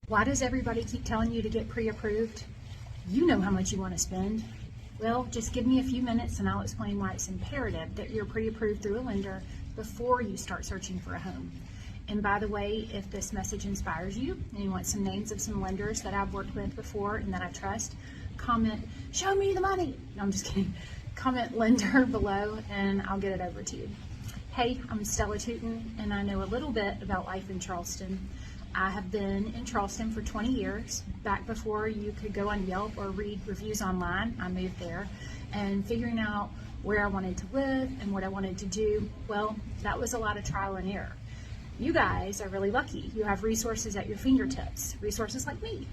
Why does everybody keep telling you to get pre-approved? You know how much you want to spend. Well, just give me a few minutes and I'll explain why it's imperative that you're pre-approved through a lender before you start searching for a home. And by the way, if this message inspires you and you want some names of some lenders that I've worked with before and that I trust, comment, "Show me the money." No, I'm just kidding. Comment lender below and I'll get it over to you. Hey, I'm Stella Tootin and I know a little bit about life in Charleston. I have been in Charleston for 20 years. Back before you could go on Yelp or read reviews online, I moved there. And figuring out where I wanted to live and what I wanted to do, well, that was a lot of trial and error. You guys are really lucky. You have resources at your fingertips, resources like me.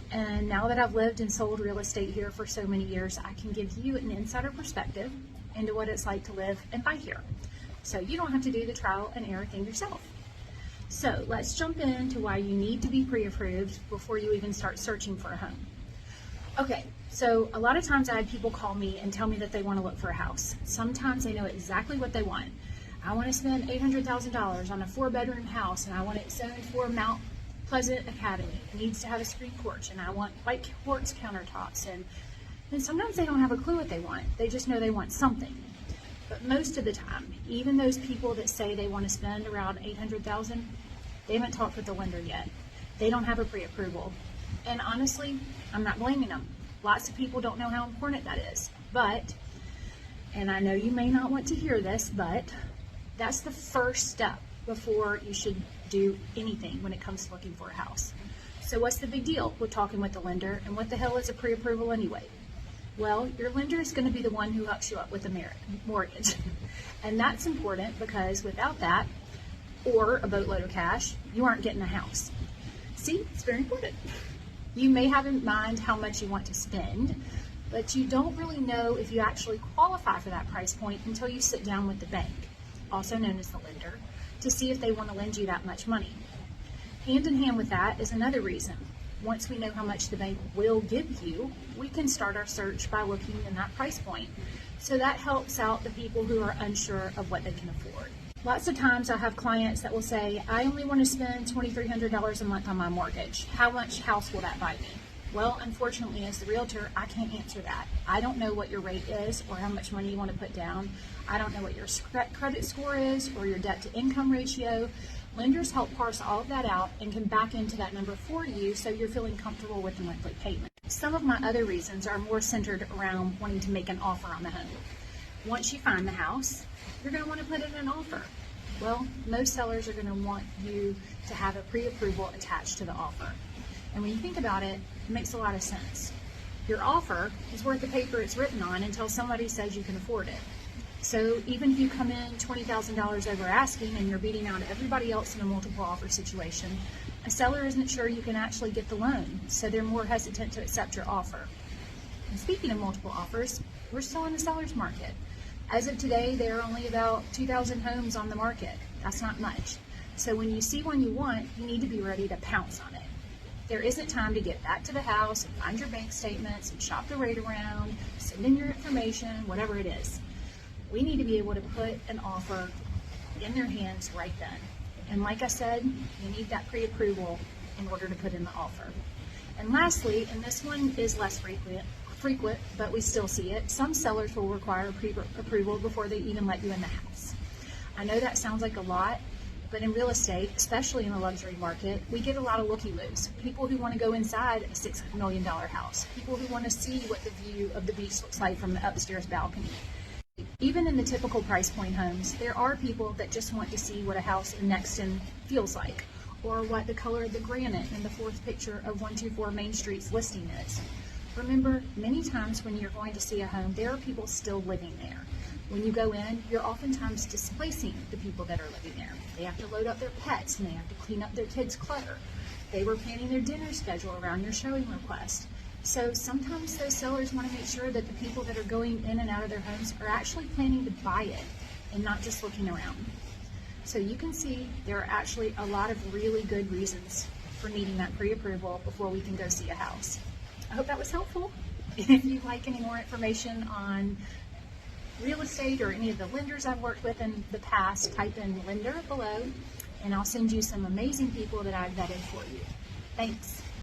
And now that I've lived and sold real estate here for so many years, I can give you an insider perspective into what it's like to live and buy here. So you don't have to do the trial and error thing yourself. So let's jump into why you need to be pre-approved before you even start searching for a home. Okay, so a lot of times I had people call me and tell me that they want to look for a house. Sometimes they know exactly what they want. I want to spend $800,000 on a 4-bedroom house and I want it zoned for Mount Pleasant Academy. It needs to have a screen porch and I want white quartz countertops. And sometimes they don't have a clue what they want. They just know they want something. But most of the time, even those people that say they want to spend around $800,000, they haven't talked with the lender yet. They don't have a pre-approval. And honestly, I'm not blaming them. Lots of people don't know how important that is. But, and I know you may not want to hear this, but that's the first step before you should do anything when it comes to looking for a house. So what's the big deal with talking with the lender, and what the hell is a pre-approval anyway? Well, your lender is going to be the one who hooks you up with a mortgage. And that's important because without that, or a boatload of cash, you aren't getting a house. See, it's very important. You may have in mind how much you want to spend, but you don't really know if you actually qualify for that price point until you sit down with the bank, also known as the lender, to see if they want to lend you that much money. Hand in hand with that is another reason. Once we know how much the bank will give you, we can start our search by looking in that price point. So that helps out the people who are unsure of what they can afford. Lots of times I have clients that will say, "I only want to spend $2,300 a month on my mortgage. How much house will that buy me?" Well, unfortunately, as the realtor, I can't answer that. I don't know what your rate is or how much money you want to put down. I don't know what your credit score is or your debt to income ratio. Lenders help parse all of that out and can back into that number for you so you're feeling comfortable with the monthly payment. Some of my other reasons are more centered around wanting to make an offer on the home. Once you find the house, you're going to want to put in an offer. Well, most sellers are going to want you to have a pre-approval attached to the offer. And when you think about it, it makes a lot of sense. Your offer is worth the paper it's written on until somebody says you can afford it. So even if you come in $20,000 over asking and you're beating out everybody else in a multiple offer situation, a seller isn't sure you can actually get the loan, so they're more hesitant to accept your offer. And speaking of multiple offers, we're still in the seller's market. As of today, there are only about 2,000 homes on the market. That's not much. So when you see one you want, you need to be ready to pounce on it. There isn't time to get back to the house and find your bank statements and shop the rate around, send in your information, whatever it is. We need to be able to put an offer in their hands right then. And like I said, you need that pre-approval in order to put in the offer. And lastly, and this one is less frequent, but we still see it, some sellers will require pre-approval before they even let you in the house. I know that sounds like a lot, but in real estate, especially in the luxury market, we get a lot of looky-loos. People who want to go inside a $6 million house. People who want to see what the view of the beach looks like from the upstairs balcony. Even in the typical price point homes, there are people that just want to see what a house in Nexton feels like, or what the color of the granite in the fourth picture of 124 Main Street's listing is. Remember, many times when you're going to see a home, there are people still living there. When you go in, you're oftentimes displacing the people that are living there. They have to load up their pets and they have to clean up their kids' clutter. They were planning their dinner schedule around your showing request. So sometimes those sellers want to make sure that the people that are going in and out of their homes are actually planning to buy it and not just looking around. So you can see there are actually a lot of really good reasons for needing that pre-approval before we can go see a house. I hope that was helpful. If you'd like any more information on real estate or any of the lenders I've worked with in the past, type in lender below and I'll send you some amazing people that I've vetted for you. Thanks.